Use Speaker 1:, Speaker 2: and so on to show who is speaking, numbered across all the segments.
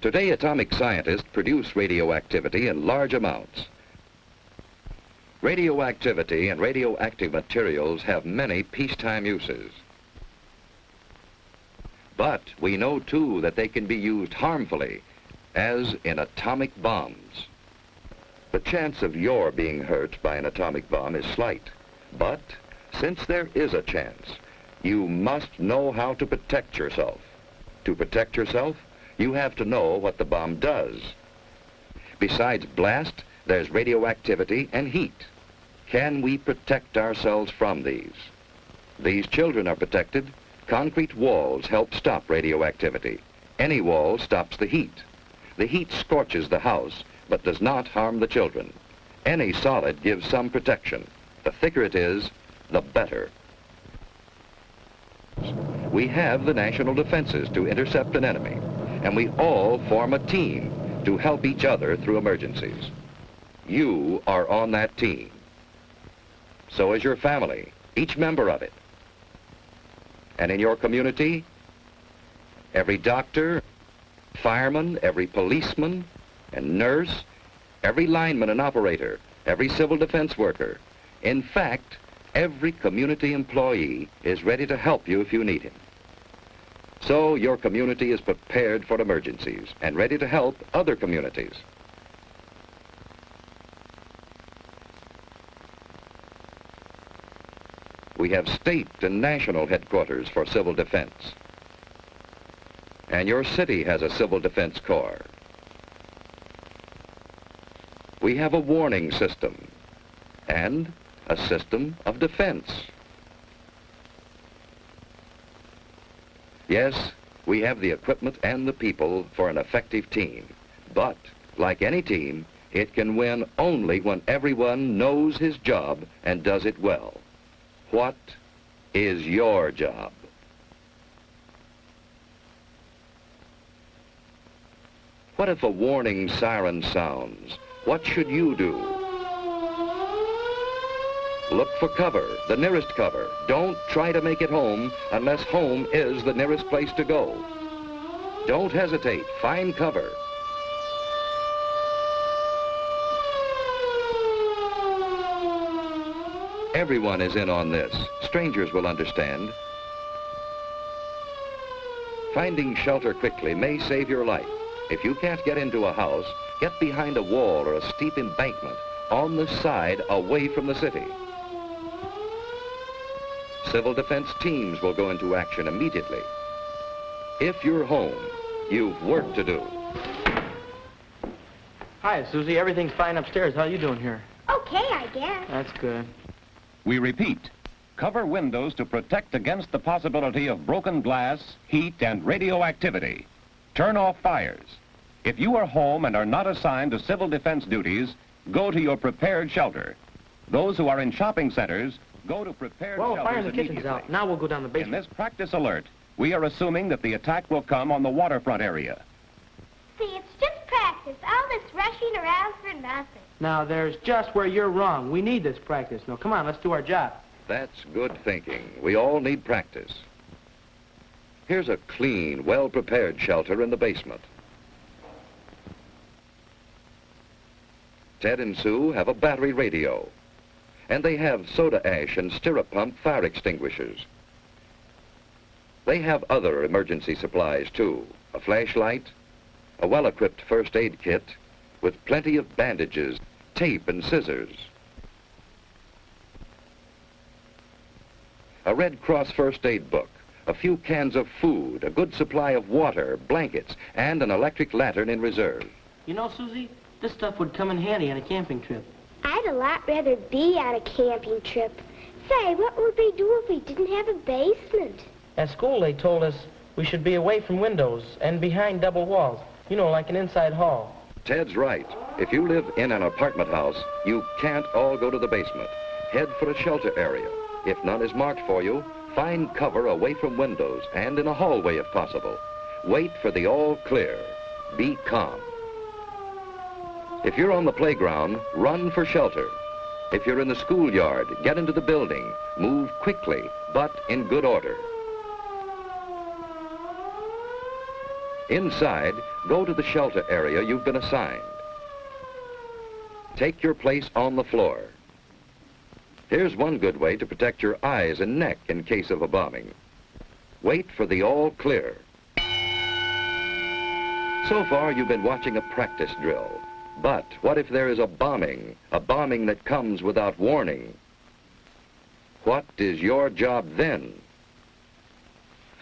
Speaker 1: Today, atomic scientists produce radioactivity in large amounts. Radioactivity and radioactive materials have many peacetime uses. But we know, too, that they can be used harmfully, as in atomic bombs. The chance of your being hurt by an atomic bomb is slight. But since there is a chance, you must know how to protect yourself. To protect yourself, you have to know what the bomb does. Besides blast, there's radioactivity and heat. Can we protect ourselves from these? These children are protected. Concrete walls help stop radioactivity. Any wall stops the heat. The heat scorches the house, but does not harm the children. Any solid gives some protection. The thicker it is, the better. We have the national defenses to intercept an enemy, and we all form a team to help each other through emergencies. You are on that team. So is your family, each member of it. And in your community, every doctor, fireman, every policeman and nurse, every lineman and operator, every civil defense worker, in fact, every community employee is ready to help you if you need him. So your community is prepared for emergencies and ready to help other communities. We have state and national headquarters for civil defense. And your city has a civil defense corps. We have a warning system and a system of defense. Yes, we have the equipment and the people for an effective team. But, like any team, it can win only when everyone knows his job and does it well. What is your job? What if a warning siren sounds? What should you do? Look for cover, the nearest cover. Don't try to make it home unless home is the nearest place to go. Don't hesitate. Find cover. Everyone is in on this. Strangers will understand. Finding shelter quickly may save your life. If you can't get into a house, get behind a wall or a steep embankment on the side away from the city. Civil defense teams will go into action immediately. If you're home, you've work to do.
Speaker 2: Hi, Susie. Everything's fine upstairs. How you doing here?
Speaker 3: Okay, I guess.
Speaker 2: That's good.
Speaker 4: We repeat, cover windows to protect against the possibility of broken glass, heat, and radioactivity. Turn off fires. If you are home and are not assigned to civil defense duties, go to your prepared shelter. Those who are in shopping centers, go to prepared
Speaker 2: Well,
Speaker 4: shelters
Speaker 2: fire in the kitchen's
Speaker 4: immediately.
Speaker 2: out. Now we'll go down the
Speaker 4: In
Speaker 2: basement.
Speaker 4: this practice alert, we are assuming that the attack will come on the waterfront area.
Speaker 3: See, it's just practice. All this rushing around for nothing.
Speaker 2: Now, there's just where you're wrong. We need this practice. Now, come on, let's do our job.
Speaker 1: That's good thinking. We all need practice. Here's a clean, well-prepared shelter in the basement. Ted and Sue have a battery radio, and they have soda ash and stirrup pump fire extinguishers. They have other emergency supplies, too. A flashlight, a well-equipped first aid kit with plenty of bandages, tape, and scissors. A Red Cross first aid book, a few cans of food, a good supply of water, blankets, and an electric lantern in reserve.
Speaker 2: You know, Susie, this stuff would come in handy on a camping trip.
Speaker 3: I'd a lot rather be on a camping trip. Say, what would we do if we didn't have a basement?
Speaker 2: At school, they told us we should be away from windows and behind double walls. You know, like an inside hall.
Speaker 1: Ted's right. If you live in an apartment house, you can't all go to the basement. Head for a shelter area. If none is marked for you, find cover away from windows and in a hallway if possible. Wait for the all clear. Be calm. If you're on the playground, run for shelter. If you're in the schoolyard, get into the building. Move quickly, but in good order. Inside, Go to the shelter area you've been assigned. Take your place on the floor. Here's one good way to protect your eyes and neck in case of a bombing. Wait for the all clear. So far, you've been watching a practice drill. But what if there is a bombing that comes without warning? What is your job then?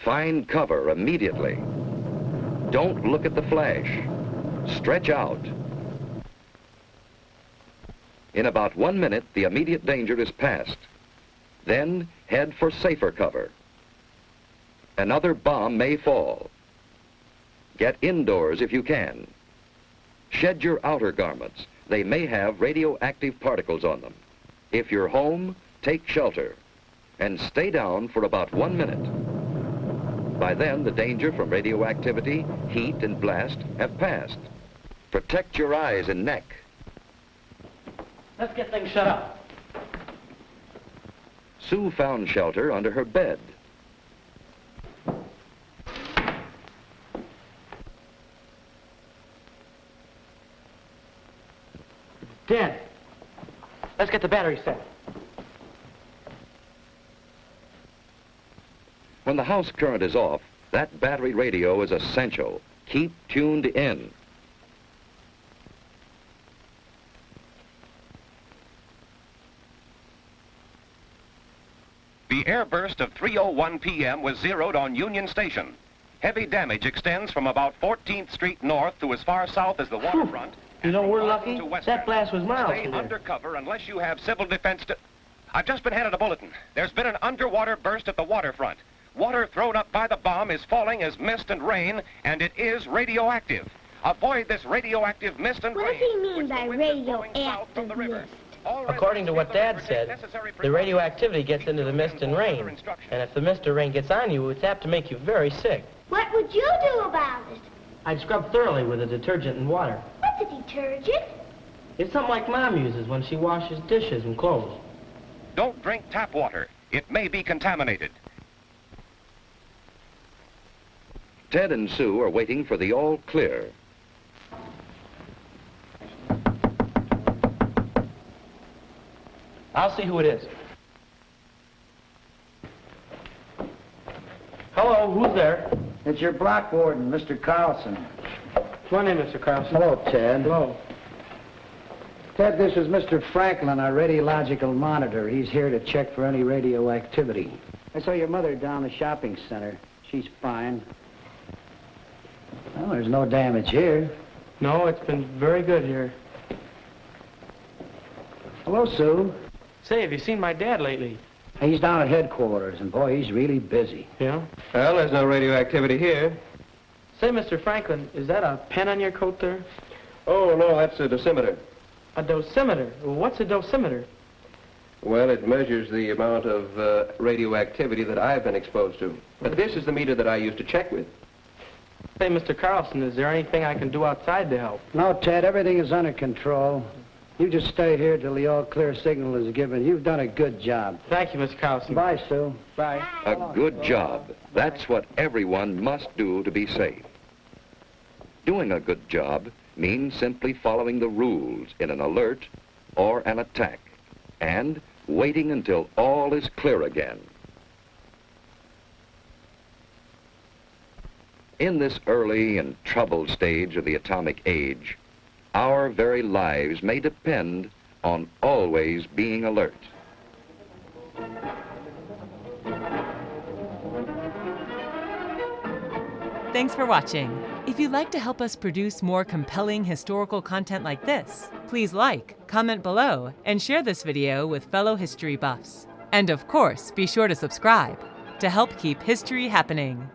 Speaker 1: Find cover immediately. Don't look at the flash. Stretch out. In about 1 minute, the immediate danger is past. Then head for safer cover. Another bomb may fall. Get indoors if you can. Shed your outer garments. They may have radioactive particles on them. If you're home, take shelter and stay down for about 1 minute. By then, the danger from radioactivity, heat, and blast have passed. Protect your eyes and neck.
Speaker 2: Let's get things shut up.
Speaker 1: Sue found shelter under her bed.
Speaker 2: Dead. Let's get the battery set.
Speaker 1: When the house current is off, that battery radio is essential. Keep tuned in.
Speaker 4: The airburst of 3:01 p.m. was zeroed on Union Station. Heavy damage extends from about 14th Street north to as far south as the waterfront.
Speaker 2: You know, we're lucky.
Speaker 4: To
Speaker 2: That blast was miles
Speaker 4: Stay
Speaker 2: from there.
Speaker 4: undercover unless you have civil defense to... I've just been handed a bulletin. There's been an underwater burst at the waterfront. Water thrown up by the bomb is falling as mist and rain, and it is radioactive. Avoid this radioactive mist and
Speaker 3: What
Speaker 4: rain.
Speaker 3: does he mean
Speaker 4: which the
Speaker 3: by
Speaker 4: wind is blowing south from the
Speaker 3: radioactive
Speaker 4: river.
Speaker 3: mist?
Speaker 4: All
Speaker 2: According to what Dad
Speaker 4: residents
Speaker 2: said,
Speaker 4: take necessary
Speaker 2: the
Speaker 4: precautions.
Speaker 2: radioactivity gets into the mist and rain. And if the mist or rain gets on you, it's apt to make you very sick.
Speaker 3: What would you do about it?
Speaker 2: I'd scrub thoroughly with a detergent and water.
Speaker 3: What's a detergent?
Speaker 2: It's something like Mom uses when she washes dishes and clothes.
Speaker 4: Don't drink tap water. It may be contaminated.
Speaker 1: Ted and Sue are waiting for the all clear.
Speaker 2: I'll see who it is. Hello, who's there?
Speaker 5: It's your block warden, Mr. Carlson.
Speaker 2: What's my name, Mr. Carlson?
Speaker 5: Hello, Ted.
Speaker 2: Hello.
Speaker 5: Ted, this is Mr. Franklin, our radiological monitor. He's here to check for any radioactivity. I saw your mother down the shopping center. She's fine. Well, there's no damage here.
Speaker 2: No, it's been very good here.
Speaker 5: Hello, Sue.
Speaker 2: Say, have you seen my dad lately?
Speaker 5: He's down at headquarters, and boy, he's really busy.
Speaker 2: Yeah?
Speaker 6: Well, there's no radioactivity here.
Speaker 2: Say, Mr. Franklin, is that a pen on your coat there?
Speaker 6: Oh, no, that's a dosimeter.
Speaker 2: A dosimeter? What's a dosimeter?
Speaker 6: Well, it measures the amount of radioactivity that I've been exposed to. But this is the meter that I use to check with.
Speaker 2: Say, Mr. Carlson, is there anything I can do outside to help?
Speaker 5: No, Ted, everything is under control. You just stay here till the all-clear signal is given. You've done a good job.
Speaker 2: Thank you, Mr. Carlson.
Speaker 5: Bye, Sue.
Speaker 2: Bye.
Speaker 1: A good job. That's what everyone must do to be safe. Doing a good job means simply following the rules in an alert or an attack and waiting until all is clear again. In this early and troubled stage of the atomic age, our very lives may depend on always being alert.
Speaker 7: Thanks for watching. If you'd like to help us produce more compelling historical content like this, please like, comment below, and share this video with fellow history buffs. And of course, be sure to subscribe to help keep history happening.